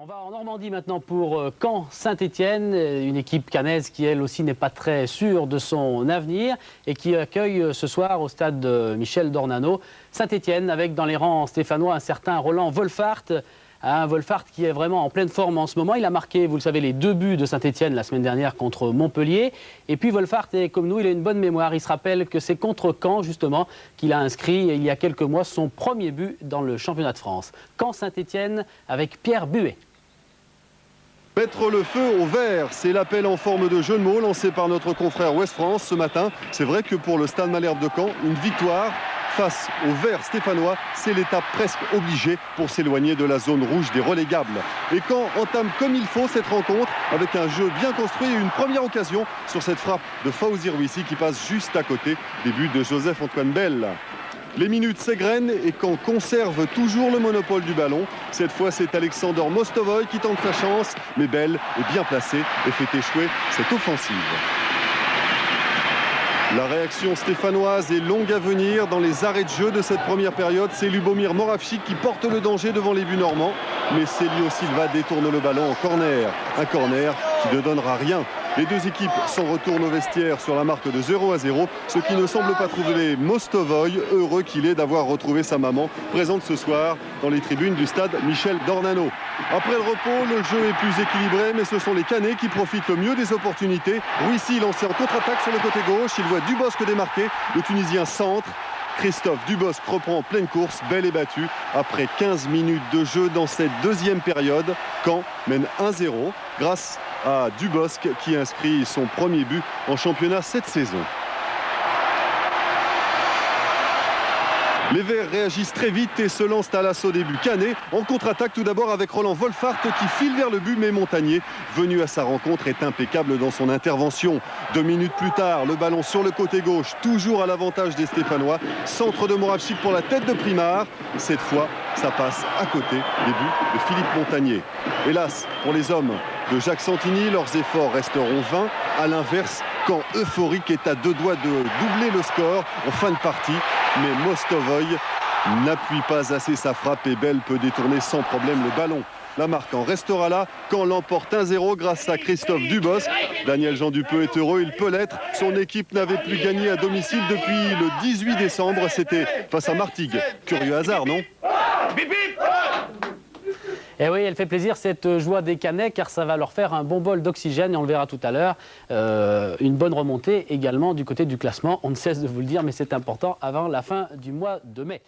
On va en Normandie maintenant pour Caen-Saint-Étienne, une équipe caennaise qui elle aussi n'est pas très sûre de son avenir et qui accueille ce soir au stade Michel Dornano Saint-Étienne avec dans les rangs stéphanois un certain Roland Wolfart. Un Wolfart qui est vraiment en pleine forme en ce moment. Il a marqué, vous le savez, les 2 buts de Saint-Étienne la semaine dernière contre Montpellier. Et puis Wolfart est comme nous, il a une bonne mémoire. Il se rappelle que c'est contre Caen justement qu'il a inscrit il y a quelques mois son premier but dans le championnat de France. Caen-Saint-Étienne avec Pierre Buet. Mettre le feu au vert, c'est l'appel en forme de jeu de mots lancé par notre confrère Ouest France ce matin. C'est vrai que pour le Stade Malherbe de Caen, une victoire face au vert stéphanois, c'est l'étape presque obligée pour s'éloigner de la zone rouge des relégables. Et Caen entame comme il faut cette rencontre avec un jeu bien construit et une première occasion sur cette frappe de Fawzi Rouissi qui passe juste à côté des buts de Joseph-Antoine Bell. Les minutes s'égrènent et Caen conserve toujours le monopole du ballon. Cette fois, c'est Alexander Mostovoy qui tente sa chance, mais Bell est bien placé et fait échouer cette offensive. La réaction stéphanoise est longue à venir dans les arrêts de jeu de cette première période. C'est Lubomir Moravchik qui porte le danger devant les buts normands, mais Célio Silva détourne le ballon en corner. Un corner qui ne donnera rien. Les deux équipes s'en retournent au vestiaire sur la marque de 0-0, ce qui ne semble pas troubler Mostovoy, heureux qu'il est d'avoir retrouvé sa maman, présente ce soir dans les tribunes du stade Michel Dornano. Après le repos, le jeu est plus équilibré, mais ce sont les Caennais qui profitent le mieux des opportunités. Rouissi lancé en contre-attaque sur le côté gauche, il voit Dubosc démarquer, le Tunisien centre. Christophe Dubosc reprend en pleine course, Bell est battu. Après 15 minutes de jeu dans cette deuxième période, Caen mène 1-0 grâce à Dubosc qui inscrit son premier but en championnat cette saison. Les Verts réagissent très vite et se lancent à l'assaut des buts caennais. En contre-attaque tout d'abord avec Roland Wolfart qui file vers le but, mais Montagnier, venu à sa rencontre, est impeccable dans son intervention. 2 minutes plus tard, le ballon sur le côté gauche, toujours à l'avantage des Stéphanois. Centre de Moravchik pour la tête de Primard. Cette fois, ça passe à côté des buts de Philippe Montagnier. Hélas, pour les hommes de Jacques Santini, leurs efforts resteront vains. À l'inverse, Caen euphorique est à 2 doigts de doubler le score en fin de partie. Mais Mostovoy n'appuie pas assez sa frappe et Bell peut détourner sans problème le ballon. La marque en restera là. Caen l'emporte 1-0 grâce à Christophe Dubosc. Daniel Jean Dupeux est heureux, il peut l'être. Son équipe n'avait plus gagné à domicile depuis le 18 décembre. C'était face à Martigues. Curieux hasard, non ? Et oui, elle fait plaisir cette joie des Caennais car ça va leur faire un bon bol d'oxygène et on le verra tout à l'heure. Une bonne remontée également du côté du classement. On ne cesse de vous le dire mais c'est important avant la fin du mois de mai.